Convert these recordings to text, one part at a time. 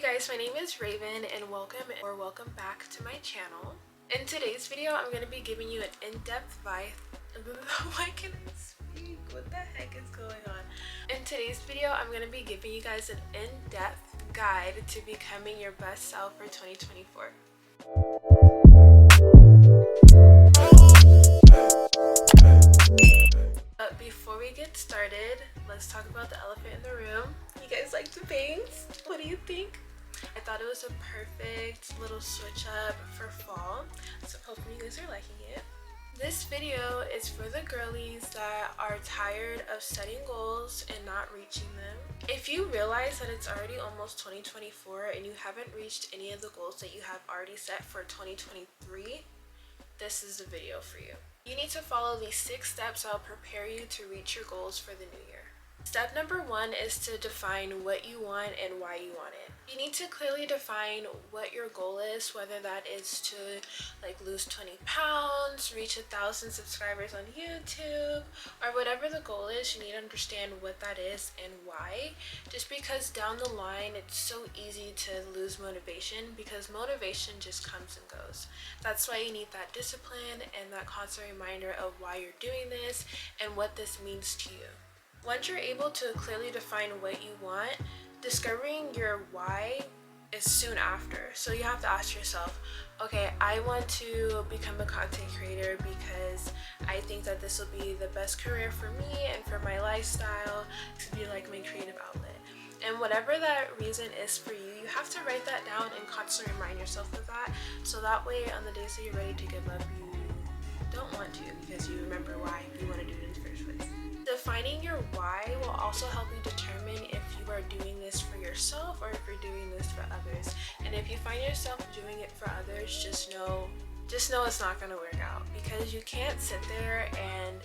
Hey guys, my name is Raven and welcome back to my channel. In today's video, I'm going to be giving you an in-depth why can't I speak? What the heck is going on? In today's video, I'm going to be giving you guys an in-depth guide to becoming your best self for 2024. But before we get started, let's talk about the elephant in the room. You guys like the bangs? What do you think? I thought it was a perfect little switch up for fall, so hopefully you guys are liking it. This video is for the girlies that are tired of setting goals and not reaching them. If you realize that it's already almost 2024 and you haven't reached any of the goals that you have already set for 2023, this is the video for you. You need to follow these 6 steps that will prepare you to reach your goals for the new year. Step number 1 is to define what you want and why you want it. You need to clearly define what your goal is, whether that is to lose 20 pounds, reach 1,000 subscribers on YouTube, or whatever the goal is. You need to understand what that is and why. Just because down the line it's so easy to lose motivation, because motivation just comes and goes. That's why you need that discipline and that constant reminder of why you're doing this and what this means to you. Once you're able to clearly define what you want, discovering your why is soon after. So you have to ask yourself, okay, I want to become a content creator because I think that this will be the best career for me and for my lifestyle, to be like my creative outlet. And whatever that reason is for you, you have to write that down and constantly remind yourself of that. So that way on the days that you're ready to give up, you don't want to, because you remember why you want to do it in the first place. Defining your why will also help you determine if you are doing this for yourself or if you're doing this for others. And if you find yourself doing it for others, just know it's not going to work out, because you can't sit there and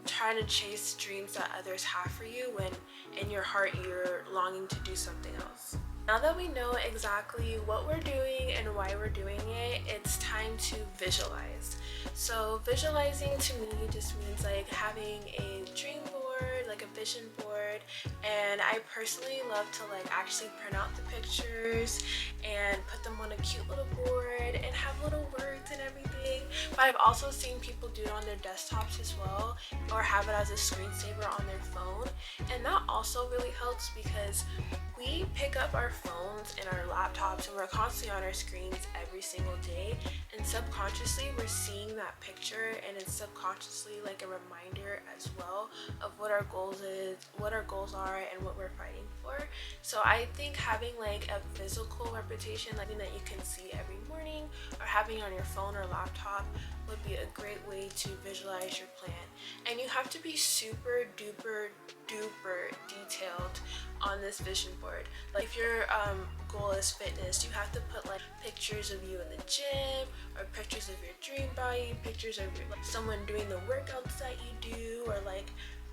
try to chase dreams that others have for you when in your heart you're longing to do something else. Now that we know exactly what we're doing and why we're doing it, it's time to visualize. So visualizing to me just means having a dream board, like a vision board, and I personally love to actually print out the pictures and put them on a cute little board and have little words and everything. But I've also seen people do it on their desktops as well, or have it as a screensaver on their phone, and that also really helps, because we pick up our phones and our laptops and we're constantly on our screens every single day, and subconsciously we're seeing that picture, and it's subconsciously a reminder as well of what our goals are and what we're fighting for. So I think having a physical representation, something that you can see every morning, or having on your phone or laptop, would be a great way to visualize your plan. And you have to be super duper detailed on this vision board. If your goal is fitness, you have to put pictures of you in the gym, or pictures of your dream body, pictures of someone doing the workouts that you do, or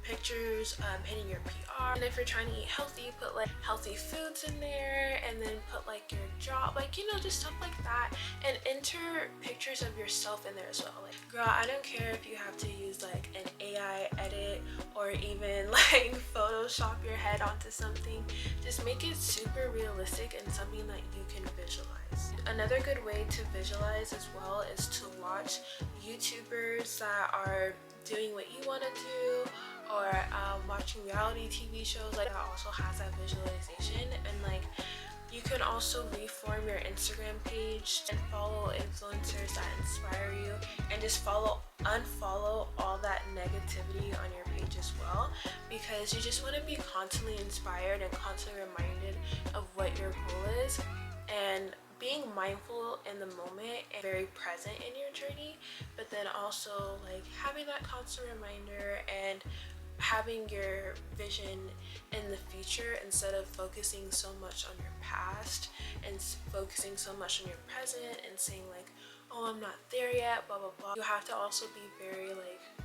pictures hitting your PR. And if you're trying to eat healthy, put healthy foods in there, and then put your job, just stuff like that, and enter pictures of yourself in there as well. Girl, I don't care if you have to use an AI edit, or even Photoshop your head onto something. Just make it super realistic and something that you can visualize. Another good way to visualize as well is to watch YouTubers that are doing what you want to do, or watching reality TV shows that also has that visualization. And you can also reform your Instagram page and follow influencers that inspire you, and just unfollow all that negativity on your page as well, because you just want to be constantly inspired and constantly reminded of what your goal is, and being mindful in the moment and very present in your journey, but then also having that constant reminder and having your vision in the future, instead of focusing so much on your past and focusing so much on your present and saying oh, I'm not there yet, blah blah blah. You have to also be very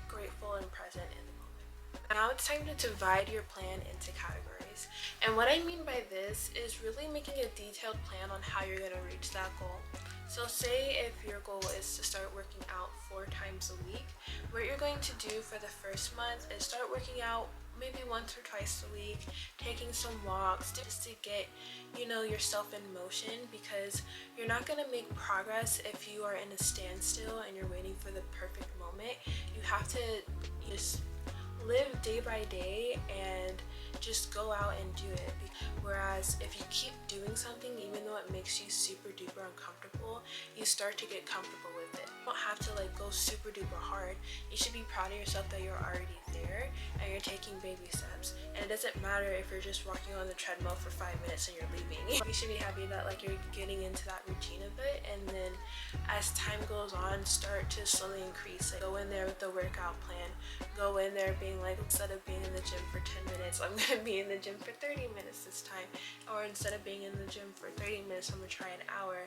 grateful and present in the moment. Now it's time to divide your plan into categories. And what I mean by this is really making a detailed plan on how you're going to reach that goal. So say if your goal is to start working out 4 times a week, what you're going to do for the first month is start working out maybe once or twice a week, taking some walks just to get, you know, yourself in motion, because you're not going to make progress if you are in a standstill and you're waiting for the perfect moment. You have to just live day by day and just go out and do it. Whereas if you keep doing something, even though it makes you super duper uncomfortable, you start to get comfortable with it. You don't have to like go super duper hard. You should be proud of yourself that you're already there and you're taking baby steps. And it doesn't matter if you're just walking on the treadmill for 5 minutes and you're leaving. You should be happy that like you're getting into that routine of it, and then as time goes on, start to slowly increase. Like, go in there with the workout plan. Go in there being like, instead of being in the gym for 10 minutes, I'm gonna be in the gym for 30 minutes this time. Or instead of being in the gym for 30 minutes, I'm gonna try an hour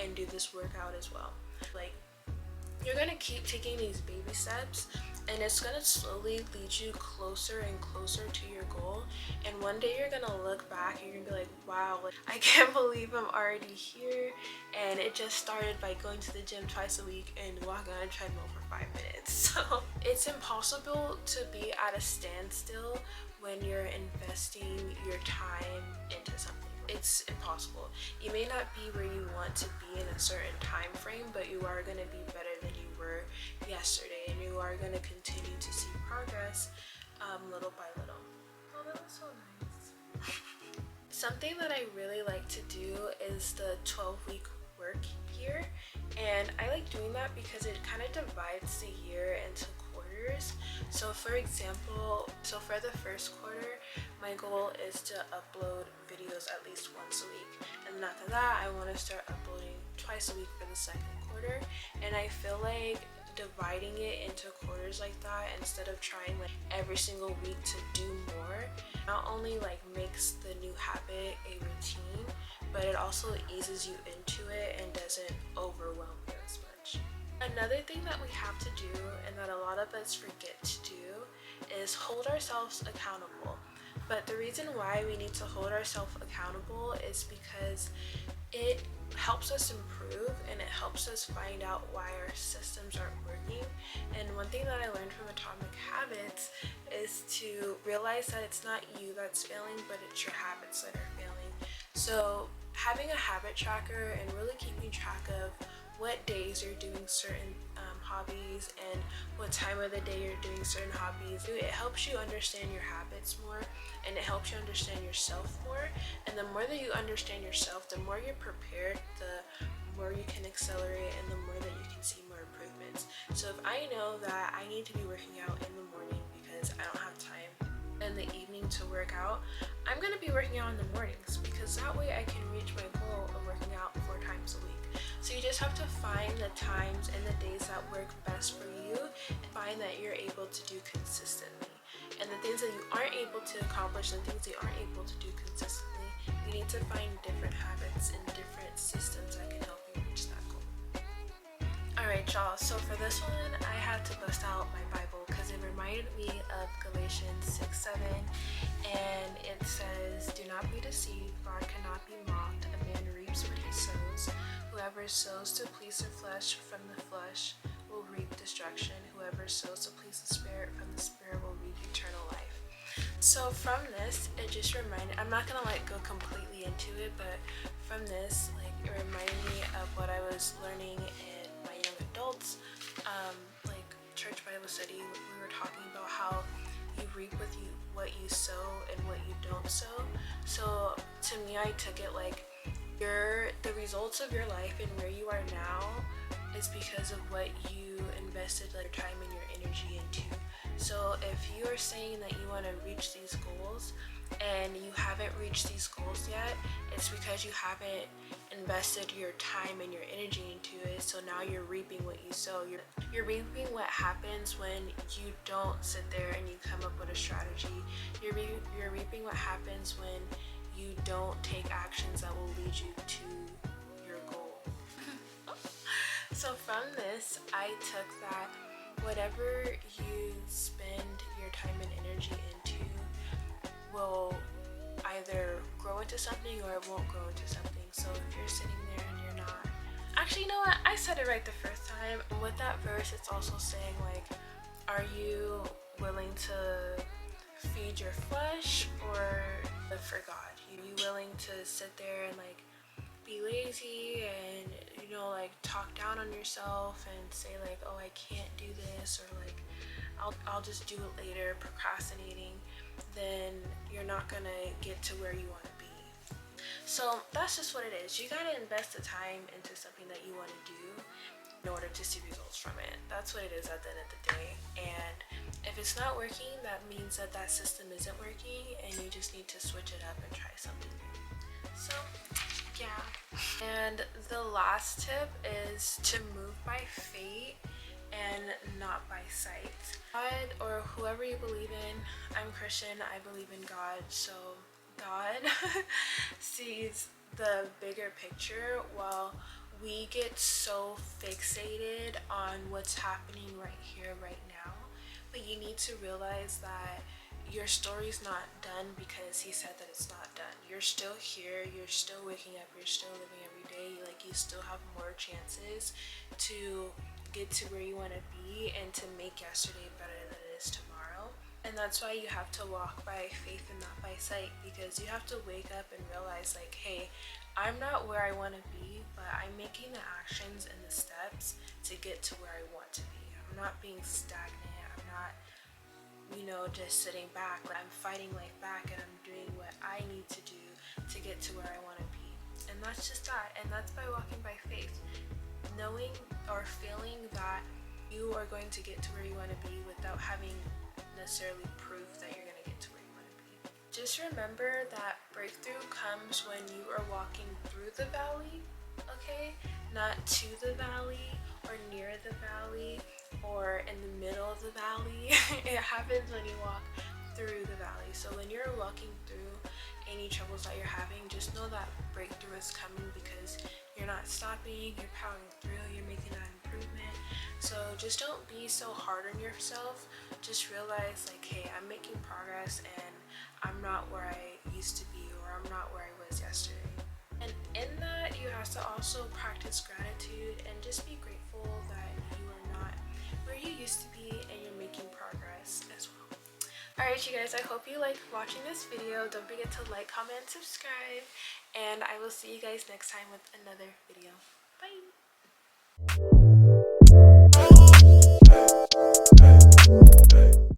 and do this workout as well. Like, you're gonna keep taking these baby steps, and it's gonna slowly lead you closer and closer to your goal. And one day you're gonna look back and you're gonna be like, wow, like, I can't believe I'm already here, and it just started by going to the gym twice a week and walking on a treadmill for 5 minutes. So it's impossible to be at a standstill when you're investing your time into something. It's impossible. You may not be where you want to be in a certain time frame, but you are going to be better than you were yesterday, and you are going to continue to see progress little by little. Oh, that was so nice. Something that I really like to do is the 12-week work year, and I like doing that because it kind of divides the year into quarters. So for example, for the first quarter, my goal is to upload videos at least once a week, and then after that I want to start uploading twice a week for the second quarter. And I feel like dividing it into quarters like that, instead of trying like every single week to do more, not only like makes the new habit a routine, but it also eases you into it and doesn't overwhelm you as much. Another thing that we have to do, and that a lot of us forget to do, is hold ourselves accountable. But the reason why we need to hold ourselves accountable is because it helps us improve, and it helps us find out why our systems aren't working. And one thing that I learned from Atomic Habits is to realize that it's not you that's failing, but it's your habits that are failing. So having a habit tracker and really keeping track of what days you're doing certain hobbies and what time of the day you're doing certain hobbies, it helps you understand your habits more, and it helps you understand yourself more. And the more that you understand yourself, the more you're prepared, the more you can accelerate, and the more that you can see more improvements. So if I know that I need to be working out in the morning because I don't have time in the evening to work out, I'm going to be working out in the mornings, because that way I can reach my goal of working out 4 times a week. So you just have to find the times and the days that work best for you, and find that you're able to do consistently. And the things that you aren't able to accomplish, the things you aren't able to do consistently, you need to find different habits and different systems that can help you reach that goal. Alright y'all, so for this one, I had to bust out my Bible because it reminded me of Galatians 6:7, and it says, "Do not be deceived, God cannot be mocked. A man reaps what he sows. Whoever sows to please the flesh from the flesh will reap destruction. Whoever sows to please the Spirit from the Spirit will reap eternal life." So from this, it just reminded, I'm not gonna like go completely into it, but from this, like, it reminded me of what I was learning in my young adults, like church Bible study. We were talking about how you reap what you sow and what you don't sow. So to me, I took it like the results of your life and where you are now is because of what you invested like your time and your energy into. So if you are saying that you want to reach these goals and you haven't reached these goals yet, it's because you haven't invested your time and your energy into it. So now you're reaping what you sow. You're reaping what happens when you don't sit there and you come up with a strategy. You're reaping what happens when you don't take actions that will lead you to your goal. So from this, I took that whatever you spend your time and energy into will either grow into something or it won't grow into something. So if you're sitting there and you're not, actually, you know what, I said it right the first time. With that verse, it's also saying like, are you willing to feed your flesh or live for God? Are you willing to sit there and like be lazy and, you know, like talk down on yourself and say like, oh, I can't do this, or like I'll just do it later, procrastinating? Then you're not gonna get to where you want to be. So that's just what it is. You gotta invest the time into something that you want to do in order to see results from it. That's what it is at the end of the day. And if it's not working, that means that that system isn't working and you just need to switch it up and try something new. So yeah. And the last tip is to move by faith and not by sight. God, or whoever you believe in, I'm Christian, I believe in God, so God sees the bigger picture, while we get so fixated on what's happening right here, right now. But you need to realize that your story's not done because he said that it's not done. You're still here, you're still waking up, you're still living every day. Like, you still have more chances to get to where you want to be and to make yesterday better than it is tomorrow. And that's why you have to walk by faith and not by sight, because you have to wake up and realize like, hey, I'm not where I want to be, but I'm making the actions and the steps to get to where I want to be. I'm not being stagnant. I'm not, you know, just sitting back. I'm fighting life back, and I'm doing what I need to do to get to where I want to be. And that's just that. And that's by walking by faith. Knowing or feeling that you are going to get to where you want to be without having necessarily proof that you're going to get to where you want to be. Just remember that breakthrough comes when you are walking through the valley, okay? Not to the valley or near the valley or in the middle of the valley. It happens when you walk through the valley. So when you're walking through any troubles that you're having, just know that breakthrough is coming, because you're not stopping, you're powering through, you're making that improvement. So just don't be so hard on yourself. Just realize like, hey, I'm making progress and I'm not where I used to be, or I'm not where I was yesterday. And in that, you have to also practice gratitude and just be grateful that you are not where you used to be and you're making progress as well. Alright you guys, I hope you liked watching this video. Don't forget to like, comment, subscribe, and I will see you guys next time with another video. Bye!